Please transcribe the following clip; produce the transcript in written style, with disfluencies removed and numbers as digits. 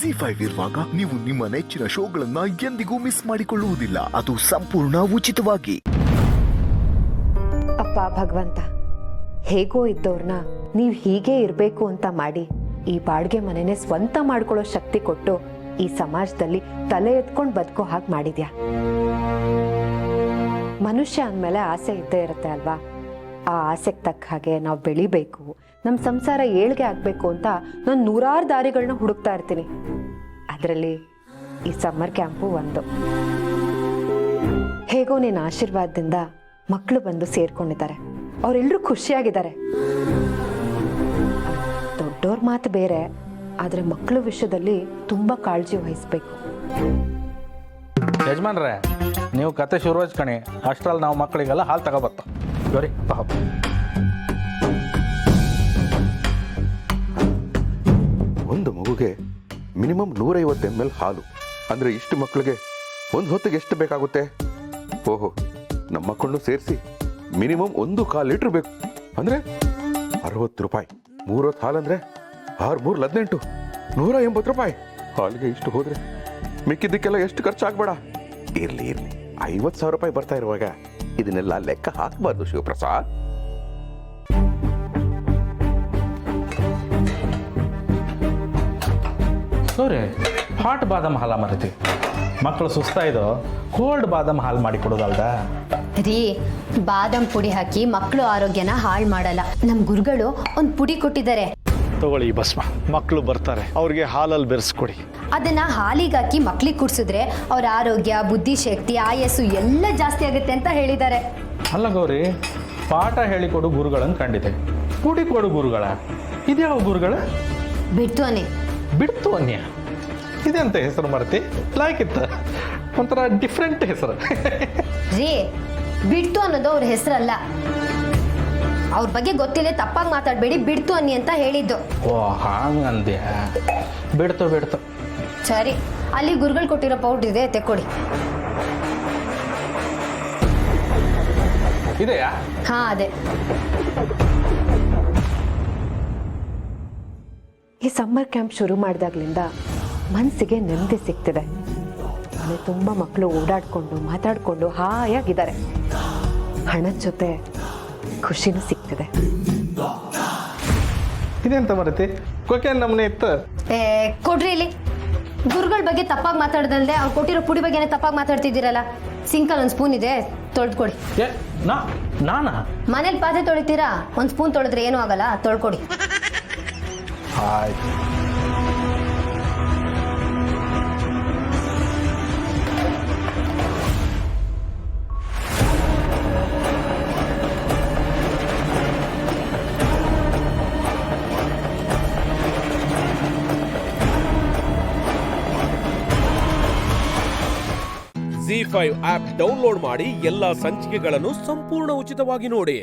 ZEE5 ಇರುವಾಗ ನೀವು ನಿಮ್ಮ ನೆಚ್ಚಿನ ಶೋಗಳನ್ನ ಎಂದಿಗೂ ಮಿಸ್ ಮಾಡಿಕೊಳ್ಳುವುದಿಲ್ಲ. ಅದು ಸಂಪೂರ್ಣ ಉಚಿತವಾಗಿ. ಅಪ್ಪ ಭಗವಂತ, ಹೇಗೋ ಇದ್ದವ್ರನ್ನ ನೀವು ಹೀಗೆ ಇರಬೇಕು ಅಂತ ಮಾಡಿ ಈ ಬಾಡಿಗೆ ಮನೆನೇ ಸ್ವಂತ ಮಾಡ್ಕೊಳ್ಳೋ ಶಕ್ತಿ ಕೊಟ್ಟು ಈ ಸಮಾಜದಲ್ಲಿ ತಲೆ ಎತ್ಕೊಂಡು ಬದುಕೋ ಹಾಗೆ ಮಾಡಿದ್ಯಾ. ಮನುಷ್ಯ ಅಂದಮೇಲೆ ಆಸೆ ಇದ್ದೇ ಇರುತ್ತೆ ಅಲ್ವಾ? ಆ ಆಸೆಗೆ ತಕ್ಕ ಹಾಗೆ ನಾವು ಬೆಳಿಬೇಕು, ನಮ್ಮ ಸಂಸಾರ ಏಳ್ಗೆ ಆಗಬೇಕು ಅಂತ ನಾನು ನೂರಾರು ದಾರಿಗಳನ್ನ ಹುಡುಕ್ತಾ ಇರ್ತೀನಿ. ಅದರಲ್ಲಿ ಈ ಸಮ್ಮರ್ ಕ್ಯಾಂಪು ಒಂದು. ಹೇಗೋ ನಿನ್ನ ಆಶೀರ್ವಾದದಿಂದ ಮಕ್ಕಳು ಬಂದು ಸೇರ್ಕೊಂಡಿದ್ದಾರೆ, ಅವರೆಲ್ಲರೂ ಖುಷಿಯಾಗಿದ್ದಾರೆ. ದೊಡ್ಡವ್ರ ಮಾತು ಬೇರೆ, ಆದರೆ ಮಕ್ಕಳ ವಿಷಯದಲ್ಲಿ ತುಂಬ ಕಾಳಜಿ ವಹಿಸ್ಬೇಕು. ಯಜಮಾನ್ರೆ, ನೀವು ಕತೆ ಶುರು ಕಣಿ, ಅಷ್ಟರಲ್ಲಿ ನಾವು ಮಕ್ಕಳಿಗೆಲ್ಲ ಹಾಲು ತಗೋಬತ್ತ ಗೌರಿ ಪಾಪ. ಒಂದು ಮಗುಗೆ ಮಿನಿಮಮ್ 150 ml ಹಾಲು ಅಂದರೆ ಇಷ್ಟು ಮಕ್ಕಳಿಗೆ ಒಂದು ಹೊತ್ತಿಗೆ ಎಷ್ಟು ಬೇಕಾಗುತ್ತೆ? ಓಹೋ, ನಮ್ಮ ಮಕ್ಕಳನ್ನು ಸೇರಿಸಿ ಮಿನಿಮಮ್ 1/4 ಲೀಟ್ರ್ ಬೇಕು. ಅಂದರೆ 60 ರೂಪಾಯಿ. 3 ಹೊತ್ತು ಹಾಲಂದರೆ 6 3 18 180 ರೂಪಾಯಿ. ಹಾಲಿಗೆ ಇಷ್ಟು ಹೋದರೆ ಮಿಕ್ಕಿದ್ದಕ್ಕೆಲ್ಲ ಎಷ್ಟು ಖರ್ಚಾಗಬೇಡ. ಇರಲಿ 50,000 ರೂಪಾಯಿ ಬರ್ತಾ ಇರುವಾಗ ಇದನ್ನೆಲ್ಲ ಲೆಕ್ಕ ಹಾಕಬಾರ್ದು ಶಿವಪ್ರಸಾದ್. ಸೋರಿ, ಹಾಟ್ ಬಾದಾಮ್ ಹಾಲ ಮರಿತಿ. ಮಕ್ಕಳು ಸುಸ್ತಾಯಿದ್ದು ಕೋಲ್ಡ್ ಬಾದಾಮ್ ಹಾಲು ಮಾಡಿ ಕೊಡೋದಲ್ದ ರೀ. ಬಾದಾಮ್ ಪುಡಿ ಹಾಕಿ ಮಕ್ಕಳು ಆರೋಗ್ಯನ ಹಾಳು ಮಾಡಲ್ಲ. ನಮ್ಮ ಗುರುಗಳು ಒಂದು ಪುಡಿ ಕೊಟ್ಟಿದ್ದಾರೆ, ತಗೊಳ್ಳಿ ಈ ಭಸ್ಮ. ಮಕ್ಕಳು ಬರ್ತಾರೆ, ಅವ್ರಿಗೆ ಹಾಲಲ್ಲಿ ಬೆರೆಸ್ಕೊಡಿ. ಅದನ್ನ ಹಾಲಿಗೆ ಹಾಕಿ ಮಕ್ಳಿಗೆ ಕುಡಿಸಿದ್ರೆ ಅವ್ರ ಆರೋಗ್ಯ, ಬುದ್ಧಿಶಕ್ತಿ, ಆಯಸ್ಸು ಎಲ್ಲ ಜಾಸ್ತಿ ಆಗುತ್ತೆ ಅಂತ ಹೇಳಿದ್ದಾರೆ. ಅಲ್ಲ ಗೌರಿ, ಪಾಠ ಹೇಳಿಕೊಡು ಗುರುಗಳನ್ನು ಕಂಡಿದೆ, ಪುಡಿ ಕೊಡು ಗುರುಗಳ. ಇದ್ಯಾವ ಗುರುಗಳ? ಬಿಡ್ತು ಅನ್ನಿ. ಬಿಡ್ತು ಅನ್ಯ ಇದೆಂತ ಹೆಸರು ಮರ್ತಿ? ಲಾಯ್ಕಿತ್ತ ಒಂಥರ ಡಿಫ್ರೆಂಟ್ ಹೆಸರು. ರೀ, ಬಿಡ್ತು ಅನ್ನೋದು ಅವ್ರ ಹೆಸರಲ್ಲ. ಅವ್ರ ಬಗ್ಗೆ ಗೊತ್ತಿಲ್ಲ, ತಪ್ಪಾಗಿ ಮಾತಾಡಬೇಡಿ. ಬಿಡ್ತು ಅನ್ನಿ ಅಂತ ಹೇಳಿದ್ದು. ಓ ಹಾಂಗಂದ್ಯ. ಬಿಡ್ತು ಬಿಡ್ತು. ಸರಿ, ಅಲ್ಲಿ ಗುರುಗಳು ಕೊಟ್ಟಿರೋ ಪೌಡ್ರ್ ಇದೆ, ತೆಕ್ಕೊಡಿ. ಇದೆಯಾ? ಹಾ, ಅದೇ. ಈ ಸಮ್ಮರ್ ಕ್ಯಾಂಪ್ ಶುರು ಮಾಡಿದಾಗ್ಲಿಂದ ಮನಸ್ಸಿಗೆ ನೆಮ್ಮದಿ ಸಿಗ್ತಿದೆ. ಮನೆ ತುಂಬ ಮಕ್ಕಳು ಓಡಾಡಿಕೊಂಡು ಮಾತಾಡಿಕೊಂಡು ಹಾಯಾಗಿದ್ದಾರೆ. ಹಣದ ಜೊತೆ ಖುಷಿನೂ ಸಿಗ್ತಿದೆ. ಇದೆಂತ ಮರತಿ? ಕೊಕೆ ನಮ್ಮನೆ ಇತ್ತು. ಕೊಡ್ರಿ ಇಲ್ಲಿ. ಗುರುಗಳ ಬಗ್ಗೆ ತಪ್ಪಾಗಿ ಮಾತಾಡ್ದಲ್ದೆ ಅವ್ರು ಕೊಟ್ಟಿರೋ ಪುಡಿ ಬಗ್ಗೆನೇ ತಪ್ಪಾಗಿ ಮಾತಾಡ್ತಿದ್ದೀರಲ್ಲ. ಸಿಂಕಲ್ ಒಂದು ಸ್ಪೂನ್ ಇದೆ, ತೊಳೆದ್ಕೊಡಿ. ನಾನಾ? ಮನೇಲಿ ಪಾತ್ರೆ ತೊಳಿತೀರಾ? ಒಂದು ಸ್ಪೂನ್ ತೊಳೆದ್ರೆ ಏನೂ ಆಗಲ್ಲ, ತೊಳ್ಕೊಡಿ. ಆಯ್ತು. ZEE5 ಆಪ್ ಡೌನ್ಲೋಡ್ ಮಾಡಿ ಎಲ್ಲಾ ಸಂಚಿಕೆಗಳನ್ನು ಸಂಪೂರ್ಣ ಉಚಿತವಾಗಿ ನೋಡಿ.